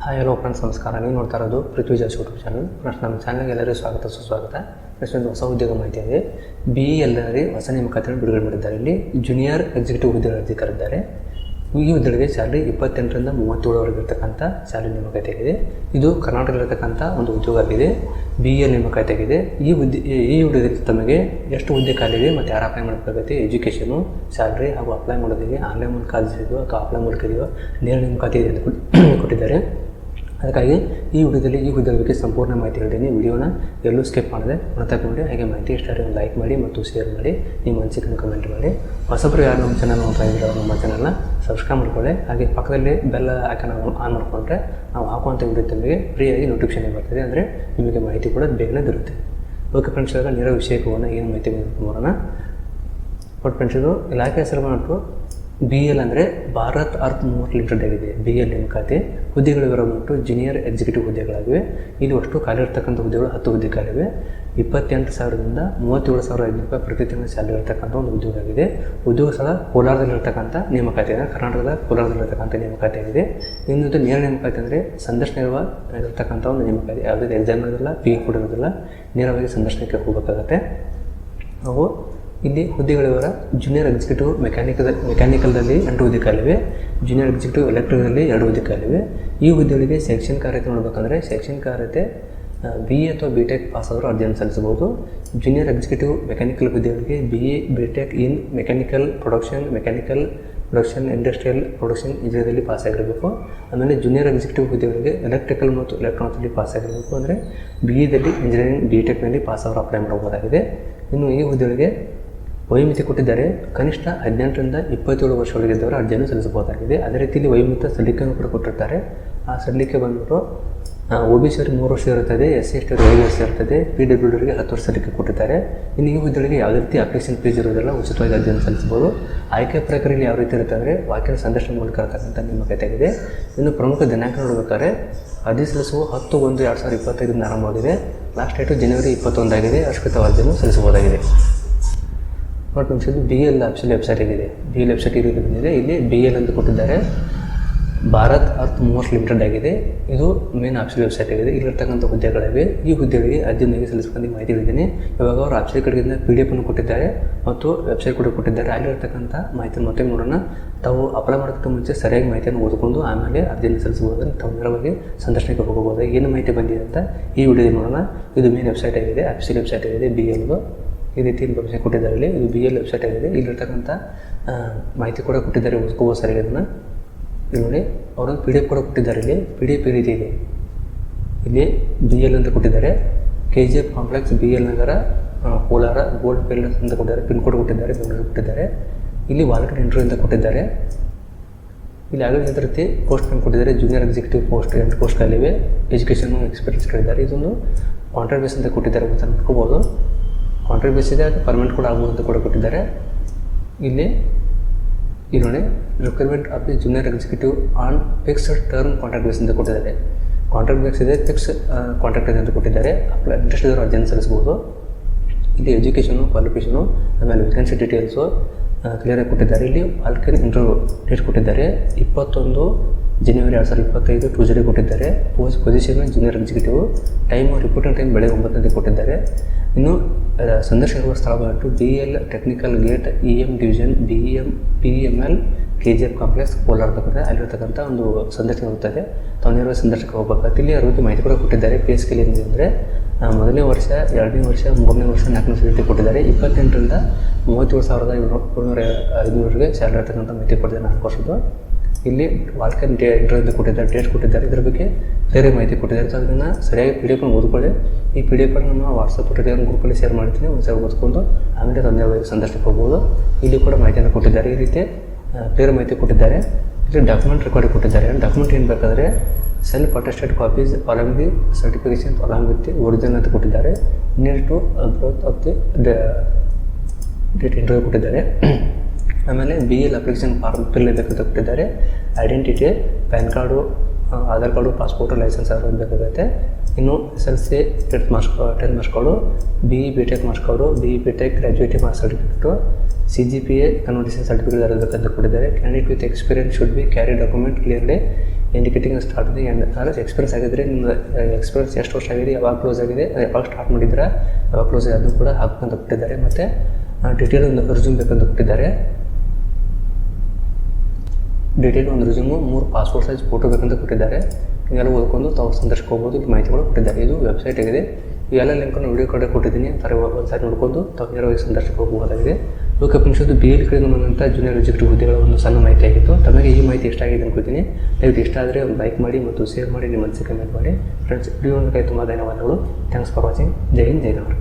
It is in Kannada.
ಹಾಯ್ ಹಲೋ ಫ್ರೆಂಡ್ಸ್, ನಮಸ್ಕಾರ. ನೀವು ನೋಡ್ತಾ ಇರೋದು ಪೃಥ್ವಿ ಜಾಸ್ ಯೂಟ್ಯೂಬ್ ಚಾನಲ್. ಫ್ರೆಂಡ್ಸ್, ನಮ್ಮ ಚಾನಲ್ಗೆ ಎಲ್ಲರಿಗೂ ಸ್ವಾಗತ ಸುಸ್ವಾಗತ. ಫ್ರೆಂಡ್ಸ್, ಒಂದು ಹೊಸ ಉದ್ಯೋಗ ಮಾಹಿತಿ ಇದೆ. BELRE ಹೊಸ ನೇಮಕಾತಿಯನ್ನು ಬಿಡುಗಡೆ ಮಾಡಿದ್ದಾರೆ. ಇಲ್ಲಿ ಜೂನಿಯರ್ ಎಕ್ಸಿಕ್ಯೂಟಿವ್ ಹುದ್ದೆಗಳ ಅರ್ಜಿ ಕರೆದಿದ್ದಾರೆ. ಈ ಹುದ್ದೆಗಳಿಗೆ ಸ್ಯಾಲರಿ 28ರಿಂದ 37ವರೆಗೆ ಇರತಕ್ಕಂಥ ಸ್ಯಾಲರಿ ನೇಮಕಾತಿ ಆಗಿದೆ. ಇದು ಕರ್ನಾಟಕದಲ್ಲಿರತಕ್ಕಂಥ ಒಂದು ಉದ್ಯೋಗ ಆಗಿದೆ. BEL ನೇಮಕಾತಿ ಆಗಿದೆ. ಈ ಹುದ್ದೆಯಲ್ಲಿ ತಮಗೆ ಎಷ್ಟು ಹುದ್ದೆ ಖಾಲಿವೆ ಮತ್ತು ಯಾರು ಅಪ್ಲೈ ಮಾಡಬೇಕಾಗುತ್ತೆ, ಎಜುಕೇಷನು, ಸ್ಯಾಲ್ರಿ ಹಾಗೂ ಅಪ್ಲೈ ಮಾಡೋದಿದೆ, ಆನ್ಲೈನ್ ಮೂಲಕ ಅರ್ಜಿಸಿದೆಯೋ ಅಥವಾ ಅಪ್ಲೈ ಮೂಲಕ ಇದೆಯೋ, ನೇರ ನೇಮಕಾತಿ ಇದೆ ಅಂತ ಕೊಟ್ಟಿದ್ದಾರೆ. ಅದಕ್ಕಾಗಿ ಈ ಹುದ್ದೆ ಬಗ್ಗೆ ಸಂಪೂರ್ಣ ಮಾಹಿತಿ ಹೇಳ್ತೀನಿ. ವಿಡಿಯೋನ ಎಲ್ಲೂ ಸ್ಕಿಪ್ ಮಾಡಿದೆ ನೋಡಿ. ಹಾಗೆ ಮಾಹಿತಿ ಇಷ್ಟ ಆದರೆ ಒಂದು ಲೈಕ್ ಮಾಡಿ ಮತ್ತು ಶೇರ್ ಮಾಡಿ, ನಿಮ್ಮ ಅನಿಸಿಕೆಯನ್ನು ಕಮೆಂಟ್ ಮಾಡಿ. ಹೊಸಬರು ಯಾರು ನಮ್ಮ ಚಾನಲ್ ನೋಡ್ತಾ ಇದ್ದೀರೋ ನಮ್ಮ ಚಾನಲ್ನ ಸಬ್ಸ್ಕ್ರೈಬ್ ಮಾಡ್ಕೊಳ್ಳಿ. ಹಾಗೆ ಪಕ್ಕದಲ್ಲಿ ಬೆಲ್ ಐಕಾನ್ ಆನ್ ಮಾಡಿಕೊಂಡ್ರೆ ನಾವು ಹಾಕುವಂಥ ವಿಡಿಯೋ ತಮಗೆ ಫ್ರೀಯಾಗಿ ನೋಟಿಫಿಕೇಶನ್ ಬರ್ತದೆ. ಅಂದರೆ ನಿಮಗೆ ಮಾಹಿತಿ ಕೂಡ ಬೇಗನೆ ದೊರೆಯುತ್ತೆ. ಓಕೆ ಫ್ರೆಂಡ್ಸ್, ಇವಾಗ ನೇರ ವಿಷಯಕ್ಕೆ ಹೋಗೋಣ. ಏನು ಮಾಹಿತಿ ಬರೋಣ. ಬಟ್ ಫ್ರೆಂಡ್ಸ್, ಇದು ಇಲಾಖೆ ಹೆಸರು ಬಂದ್ಬಿಟ್ಟು BEL ಅಂದರೆ ಭಾರತ್ ಅರ್ತ್ ಮೂವರ್ ಲಿಮಿಟೆಡ್ ಆಗಿದೆ. BEL ನೇಮಕಾತಿ ಹುದ್ದೆಗಳು ಬಂದ್ಬಿಟ್ಟು ಜೂನಿಯರ್ ಎಕ್ಸಿಕ್ಯೂಟಿವ್ ಹುದ್ದೆಗಳಾಗಿವೆ. ಇಲ್ಲಿ ಅಷ್ಟು ಖಾಲಿ ಇರ್ತಕ್ಕಂಥ ಹುದ್ದೆಗಳು 10 ಹುದ್ದೆ ಖಾಲಿವೆ. 28,000ದಿಂದ 37,500 ರೂಪಾಯಿ ಪ್ರತಿ ತಿಂಗಳು ಸ್ಯಾಲರಿ ಇರ್ತಕ್ಕಂಥ ಒಂದು ಉದ್ಯೋಗ ಆಗಿದೆ. ಉದ್ಯೋಗ ಸ್ಥಳ ಕೋಲಾರದಲ್ಲಿರ್ತಕ್ಕಂಥ ನೇಮಕಾತಿ ಇದೆ. ಕರ್ನಾಟಕದ ಕೋಲಾರದಲ್ಲಿರ್ತಕ್ಕಂಥ ನೇಮಕಾತಿ ಆಗಿದೆ. ಇನ್ನೊಂದು ನೇರ ನೇಮಕಾತಿ ಅಂದರೆ ಸಂದರ್ಶನ ಇರತಕ್ಕಂಥ ಒಂದು ನೇಮಕಾತಿ. ಯಾವುದೇ ಎಕ್ಸಾಮ್ ಇರೋದಿಲ್ಲ, PE ಕೂಡ ಇರೋದಿಲ್ಲ, ನೇರವಾಗಿ ಸಂದರ್ಶನಕ್ಕೆ ಹೋಗಬೇಕಾಗತ್ತೆ. ನಾವು ಇಲ್ಲಿ ಹುದ್ದೆಗಳಿವರ ಜೂನಿಯರ್ ಎಕ್ಸಿಕ್ಯೂಟಿವ್ ಮೆಕ್ಯಾನಿಕಲ್ದಲ್ಲಿ 2 ಹುದ್ದೆ ಖಾಲಿವೆ. ಜೂನಿಯರ್ ಎಕ್ಸಿಕ್ಯೂಟಿವ್ ಎಲೆಕ್ಟ್ರಿಕಲ್ಲಿ 2 ಹುದ್ದೆ ಖಾಲಿವೆ. ಈ ಹುದ್ದೆಗಳಿಗೆ ಶೈಕ್ಷಣಿಕ ಅರ್ಹತೆ ನೋಡಬೇಕಂದ್ರೆ ಶೈಕ್ಷಣಿಕ ಅರ್ಹತೆ BE ಅಥವಾ BTech ಪಾಸ್ ಆದರೂ ಅರ್ಜಿಯನ್ನು ಸಲ್ಲಿಸಬಹುದು. ಜೂನಿಯರ್ ಎಕ್ಸಿಕ್ಯೂಟಿವ್ ಮೆಕ್ಯಾನಿಕಲ್ ಹುದ್ದೆಗಳಿಗೆ BE BTech in mechanical production industrial production ಇಂಜಿನಿಯರಿಂಗಲ್ಲಿ ಪಾಸ್ ಆಗಿರಬೇಕು. ಆಮೇಲೆ ಜೂನಿಯರ್ ಎಕ್ಸಿಕ್ಯೂಟಿವ್ ಹುದ್ದೆಗಳಿಗೆ ಎಲೆಕ್ಟ್ರಿಕಲ್ ಮತ್ತು ಎಲೆಕ್ಟ್ರಾನಿಕ್ಸಲ್ಲಿ ಪಾಸ್ ಆಗಿರಬೇಕು. ಅಂದರೆ BEದಲ್ಲಿ ಇಂಜಿನಿಯರಿಂಗ್ BTechನಲ್ಲಿ ಪಾಸ್ ಅವರು ಅಪ್ಲೈ ಮಾಡಬಹುದಾಗಿದೆ. ಇನ್ನು ಈ ಹುದ್ದೆಗಳಿಗೆ ವಯೋಮಿತಿ ಕೊಟ್ಟಿದ್ದಾರೆ. ಕನಿಷ್ಠ 18ರಿಂದ 27 ವರ್ಷದೊಳಗಿದ್ದವರು ಅರ್ಜಿಯನ್ನು ಸಲ್ಲಿಸಬಹುದಾಗಿದೆ. ಅದೇ ರೀತಿಯಲ್ಲಿ ವಯೋಮಿತ ಸಲ್ಲಿಕೆಯನ್ನು ಕೂಡ ಕೊಟ್ಟಿರ್ತಾರೆ. ಆ ಸಲ್ಲಿಕೆ ಬಂದ್ಬಿಟ್ಟು OBC ಅವರಿಗೆ 3 ವರ್ಷ ಇರುತ್ತದೆ, SC ST ಅವರಿಗೆ 5 ವರ್ಷ ಇರ್ತದೆ, PWD ಅವರಿಗೆ 10 ವರ್ಷ ಸಲ್ಲಿಕೆ ಕೊಟ್ಟಿದ್ದಾರೆ. ಇನ್ನು ಈ ಹುದ್ದೆಗಳಿಗೆ ಯಾವುದೇ ರೀತಿ ಅಪ್ಲಿಕೇಶನ್ ಫೀಸ್ ಇರೋದಿಲ್ಲ, ಉಚಿತವಾಗಿ ಅರ್ಜಿಯನ್ನು ಸಲ್ಲಿಸಬಹುದು. ಆಯ್ಕೆ ಪ್ರಕ್ರಿಯೆಯಲ್ಲಿ ಯಾವ ರೀತಿ ಇರುತ್ತೆ ಅಂದರೆ ವಾಕ್ಯದ ಸಂದರ್ಶನ ಮೂಲಕ ಇರತಕ್ಕಂಥ ನೇಮಕಾತಿ ಆಗಿದೆ. ಇನ್ನು ಪ್ರಮುಖ ದಿನಾಂಕ ನೋಡಬೇಕಾದ್ರೆ ಅರ್ಜಿ ಸಲ್ಲಿಸುವ 10/1/2025 ಆರಂಭವಾಗಿದೆ. ಲಾಸ್ಟ್ ಡೇಟು ಜನವರಿ 21 ಆಗಿದೆ. ಅಧಿಕೃತ ಅರ್ಜಿಯನ್ನು ಸಲ್ಲಿಸಬಹುದಾಗಿದೆ. ಬಟ್ ಇದು BEL ಆಫೀಷಿಯಲ್ ವೆಬ್ಸೈಟ್ ಆಗಿದೆ. BEL ವೆಬ್ಸೈಟ್ ಇರೋದ್ರಿಂದ ಇಲ್ಲಿ BEL ಅಂತ ಕೊಟ್ಟಿದ್ದಾರೆ. ಭಾರತ್ ಅರ್ತ್ ಮೂವರ್ಸ್ ಲಿಮಿಟೆಡ್ ಆಗಿದೆ. ಇದು ಮೇನ್ ಆಫೀಷಿಯಲ್ ವೆಬ್ಸೈಟ್ ಆಗಿದೆ. ಇಲ್ಲಿರ್ತಕ್ಕಂಥ ಹುದ್ದೆಗಳಿವೆ. ಈ ಹುದ್ದೆಗಳಿಗೆ ಅರ್ಜಿಯನ್ನು ಸಲ್ಲಿಸಬೇಕಂತ ಮಾಹಿತಿ ಹೇಳಿದ್ದೀನಿ. ಇವಾಗ ಅವರು ಆಫೀಷಿಯಲ್ ಕಡೆಯಿಂದ PDF ಅನ್ನು ಕೊಟ್ಟಿದ್ದಾರೆ ಮತ್ತು ವೆಬ್ಸೈಟ್ ಕೂಡ ಕೊಟ್ಟಿದ್ದಾರೆ. ಅಲ್ಲಿರ್ತಕ್ಕಂಥ ಮಾಹಿತಿಯನ್ನು ಮತ್ತೆ ನೋಡೋಣ. ತಾವು ಅಪ್ಲೈ ಮಾಡೋದಕ್ಕೆ ಮುಂಚೆ ಸರಿಯಾಗಿ ಮಾಹಿತಿಯನ್ನು ಓದಿಕೊಂಡು ಆಮೇಲೆ ಅರ್ಜಿಯನ್ನು ಸಲ್ಲಿಸಬಹುದು. ತಾವು ನೇರವಾಗಿ ಸಂದರ್ಶನಕ್ಕೆ ಹೋಗಬಹುದು. ಏನು ಮಾಹಿತಿ ಬಂದಿದೆ ಅಂತ ಈ ವಿಡಿಯೋದಲ್ಲಿ ನೋಡೋಣ. ಇದು ಮೇನ್ ವೆಬ್ಸೈಟ್ ಆಗಿದೆ, ಆಫೀಷಿಯಲ್ ವೆಬ್ಸೈಟ್ ಆಗಿದೆ BELದು. ಈ ರೀತಿ ಇನ್ಫಾರ್ಮೇಷನ್ ಕೊಟ್ಟಿದ್ದಾರೆ. ಇದು BEL ವೆಬ್ಸೈಟ್ ಆಗಿದೆ. ಇಲ್ಲಿರ್ತಕ್ಕಂಥ ಮಾಹಿತಿ ಕೂಡ ಕೊಟ್ಟಿದ್ದಾರೆ. ಓದ್ಕೋಬೋದು ಸರಿಯಾಗಿ ಅದನ್ನು. ಇಲ್ಲಿ ನೋಡಿ, ಅವರೊಂದು PDF ಕೂಡ ಕೊಟ್ಟಿದ್ದಾರೆ. ಇಲ್ಲಿ PDF ಈ ರೀತಿ ಇದೆ. ಇಲ್ಲಿ BEL ಅಂತ ಕೊಟ್ಟಿದ್ದಾರೆ. KGF ಕಾಂಪ್ಲೆಕ್ಸ್ BEL ನಗರ ಕೋಲಾರ ಗೋಲ್ಡ್ ಫೀಲ್ಡ್ ಅಂತ ಕೊಟ್ಟಿದ್ದಾರೆ. ಪಿನ್ ಕೋಡ್ ಕೊಟ್ಟಿದ್ದಾರೆ, ಬೆಂಗಳೂರು ಕೊಟ್ಟಿದ್ದಾರೆ. ಇಲ್ಲಿ ವಾಲಂಟಿಯರ್ ಇಂಟರ್ವ್ಯೂ ಅಂತ ಕೊಟ್ಟಿದ್ದಾರೆ. ಇಲ್ಲಿ ಆಗಲೇ ಇದೇ ರೀತಿ ಪೋಸ್ಟ್ ನೇಮ್ ಕೊಟ್ಟಿದ್ದಾರೆ. ಜೂನಿಯರ್ ಎಕ್ಸಿಕ್ಯೂಟಿವ್ ಪೋಸ್ಟ್ 8 ಪೋಸ್ಟ್ ಖಾಲಿವೆ. ಎಜುಕೇಷನ್ ಎಕ್ಸ್ಪೀರಿಯನ್ಸ್ ಕೇಳಿದ್ದಾರೆ. ಇದೊಂದು ಕಾಂಟ್ರಾಕ್ಟ್ ಬೇಸ್ ಅಂತ ಕೊಟ್ಟಿದ್ದಾರೆ. ಅಂತ ನೋಡ್ಕೋಬೋದು. ಕಾಂಟ್ರಾಕ್ಟ್ ಬೇಸ್ ಇದೆ, ಅದು ಪರ್ಮನೆಂಟ್ ಕೂಡ ಆಗ್ಬೋದು ಅಂತ ಕೂಡ ಕೊಟ್ಟಿದ್ದಾರೆ. ಇಲ್ಲಿ ನೋಡಿ, requirement of the junior executive on fixed term contract base ಅಂತ ಕೊಟ್ಟಿದ್ದಾರೆ. ಕಾಂಟ್ರಾಕ್ಟ್ ಬೇಸ್ ಇದೆ, ಫಿಕ್ಸ್ ಕಾಂಟ್ರಾಕ್ಟ್ ಇದೆ ಅಂತ ಕೊಟ್ಟಿದ್ದಾರೆ. ಇಂಟ್ರೆಸ್ಟ್ ಇದ್ದರೂ ಅರ್ಜಿಯನ್ನು ಸಲ್ಲಿಸಬಹುದು. ಇಲ್ಲಿ ಎಜುಕೇಷನು, ಕ್ವಾಲಿಫಿಕೇಷನು, ಆಮೇಲೆ ವೇಕೆನ್ಸಿ ಡೀಟೇಲ್ಸು ಕ್ಲಿಯರಾಗಿ ಕೊಟ್ಟಿದ್ದಾರೆ. ಇಲ್ಲಿ ವಾಲ್ಕನ್ ಇಂಟರ್ವ್ಯೂ ಡೇಟ್ ಕೊಟ್ಟಿದ್ದಾರೆ. 21 ಜನವರಿ 2025 ಟ್ಯೂಸ್ಡೇ ಕೊಟ್ಟಿದ್ದಾರೆ. Position junior executive. Reporting time ಬೆಳಗ್ಗೆ 9 ಗಂಟೆಗೆ ಕೊಟ್ಟಿದ್ದಾರೆ. ಇನ್ನು ಸಂದರ್ಶನ ಇರುವ ಸ್ಥಳ ಬಂದು BEL technical gate EM division PML KGF complex Kolar ಕೊಟ್ಟಿದೆ. ಅಲ್ಲಿರ್ತಕ್ಕಂಥ ಒಂದು ಸಂದರ್ಶನ ಇರುತ್ತದೆ. ತಾವು ನೇರವಾಗಿ ಸಂದರ್ಶನಕ್ಕೆ ಹೋಗಬೇಕಾಗುತ್ತೆ. ಇಲ್ಲಿ ಅದ್ರ ಬಗ್ಗೆ ಮಾಹಿತಿ ಕೂಡ ಕೊಟ್ಟಿದ್ದಾರೆ. ಪೇ ಸ್ಕೇಲ್ ಏನಿದೆ ಅಂದರೆ 1ನೇ ವರ್ಷ, 2ನೇ ವರ್ಷ, 3ನೇ ವರ್ಷ, 4ನೇ ವರ್ಷ ರೀತಿ ಕೊಟ್ಟಿದ್ದಾರೆ. 28ರಿಂದ 37,705 ಸ್ಯಾಲರಿ ಇರ್ತಕ್ಕಂಥ ಮಾಹಿತಿ ಕೊಟ್ಟಿದ್ದಾರೆ 4 ವರ್ಷದ್ದು. ಇಲ್ಲಿ ವಾಲ್ಕನ್ ಇಂಟರ್ವ್ಯೂ ಕೊಟ್ಟಿದ್ದಾರೆ, ಡೇಟ್ ಕೊಟ್ಟಿದ್ದಾರೆ. ಇದ್ರ ಬಗ್ಗೆ ಬೇರೆ ಮಾಹಿತಿ ಕೊಟ್ಟಿದ್ದಾರೆ. ಸೊ ಅದನ್ನು ಸರಿಯಾಗಿ PDF ಓದ್ಕೊಳ್ಳಿ. ಈ PDF ನಮ್ಮ ವಾಟ್ಸಪ್ ಟೆಲಿಗ್ರಾಮ್ ಗ್ರೂಪಲ್ಲಿ ಶೇರ್ ಮಾಡ್ತೀನಿ. ಒಂದ್ಸರಿ ಓದ್ಕೊಂಡು ಆಮೇಲೆ ತಂದೆಯಾಗಿ ಸಂದರ್ಶನಕ್ಕೆ ಹೋಗ್ಬೋದು. ಇಲ್ಲಿ ಕೂಡ ಮಾಹಿತಿಯನ್ನು ಕೊಟ್ಟಿದ್ದಾರೆ. ಈ ರೀತಿ ಬೇರೆ ಮಾಹಿತಿ ಕೊಟ್ಟಿದ್ದಾರೆ. ಇಲ್ಲಿ ಡಾಕ್ಯುಮೆಂಟ್ ರೆಕಾರ್ಡ್ ಕೊಟ್ಟಿದ್ದಾರೆ. ಡಾಕ್ಯುಮೆಂಟ್ ಏನು ಬೇಕಾದರೆ self attested copies along the certification along with original ಅಂತ ಕೊಟ್ಟಿದ್ದಾರೆ. ನಿಯರ್ ಟು ಅಬ್ರೋತ್ ಆಫ್ ದಿ ಡೇಟ್ ಇಂಟರ್ವ್ಯೂ ಕೊಟ್ಟಿದ್ದಾರೆ. ಆಮೇಲೆ BEL ಅಪ್ಲಿಕೇಶನ್ ಫಾರ್ಮ್ ಫಿಲ್ ಬೇಕಂತ ಕೊಟ್ಟಿದ್ದಾರೆ. Identity, PAN card, Aadhaar card, passport, licence ಅವ್ರದ್ದು ಬೇಕಾಗುತ್ತೆ. ಇನ್ನು SLC 10th marks card, BE BTech marks card, BE BTech ಗ್ರ್ಯಾಜುಯೇಟಿ marks certificate, CGPA conversion certificate ಇರಬೇಕಂತ ಕೊಟ್ಟಿದ್ದಾರೆ. Candidate with experience should be carry document clearly indicating start the end. ಅಂದರೆ ಎಕ್ಸ್ಪೀರಿಯನ್ಸ್ ಆಗಿದ್ದರೆ ನಿಮ್ಮ ಎಕ್ಸ್ಪೀರಿಯನ್ಸ್ ಎಷ್ಟು ವರ್ಷ ಆಗಿದೆ, ಯಾವಾಗ ಕ್ಲೋಸ್ ಆಗಿದೆ, ಯಾವಾಗ ಸ್ಟಾರ್ಟ್ ಮಾಡಿದ್ರೆ ಯಾವಾಗ ಕ್ಲೋಸ್ ಆಗಿದೆ ಅದನ್ನು ಕೂಡ ಹಾಕಂತ ಕೊಟ್ಟಿದ್ದಾರೆ. ಮತ್ತು ಡೀಟೇಲ್ ಒಂದು ರೆಸ್ಯೂಮ್ ಬೇಕಂತ ಕೊಟ್ಟಿದ್ದಾರೆ. ಡೀಟೇಲ್ ಒಂದು ರೆಸ್ಯೂಮು, 3 ಪಾಸ್ಪೋರ್ಟ್ ಸೈಜ್ ಫೋಟೋ ಬೇಕಂತ ಕೊಟ್ಟಿದ್ದಾರೆ. ಇದೆಲ್ಲ ಓದ್ಕೊಂಡು ತಾವು ಸಂದರ್ಶಕ ಹೋಗ್ಬೋದು. ಇಲ್ಲಿ ಮಾಹಿತಿಗಳು ಕೊಟ್ಟಿದ್ದಾರೆ. ಇದು ವೆಬ್ಸೈಟ್ ಆಗಿದೆ. ಇವೆಲ್ಲ ಲಿಂಕನ್ನು ವಿಡಿಯೋ ಕಡೆ ಕೊಟ್ಟಿದ್ದೀನಿ. ಒಂದ್ಸಾರಿ ನೋಡ್ಕೊಂಡು ತಾವು ನೇರವಾಗಿ ಸಂದರ್ಶಕ ಹೋಗಬಹುದಾಗಿದೆ. ಓಕೆ ಫ್ರೆಂಡ್ಸ್, ಇದು BL ಕಡೆಯಿಂದ ಬಂದಂಥ ಜೂನಿಯರ್ ಎಕ್ಸಿಕ್ಯೂಟಿವ್ ಹುದ್ದೆಗಳ ಒಂದು ಸಣ್ಣ ಮಾಹಿತಿ ಆಗಿತ್ತು. ತಮಗೆ ಈ ಮಾಹಿತಿ ಇಷ್ಟ ಆಗಿದೆ ಅನ್ಕೋತೀನಿ. ದಯವಿಟ್ಟು ಇಷ್ಟ ಆದರೆ ಒಂದು ಲೈಕ್ ಮಾಡಿ ಮತ್ತು ಶೇರ್ ಮಾಡಿ, ನಿಮ್ಮ ಮನಸ್ಸಿಗೆ ಕಮೆಂಟ್ ಮಾಡಿ. ಫ್ರೆಂಡ್ಸ್, ವಿಡಿಯೋ ನೋಡೋದಕ್ಕೆ ತುಂಬ ಧನ್ಯವಾದಗಳು. Thanks for watching. Jai Hind, Jai Karnataka.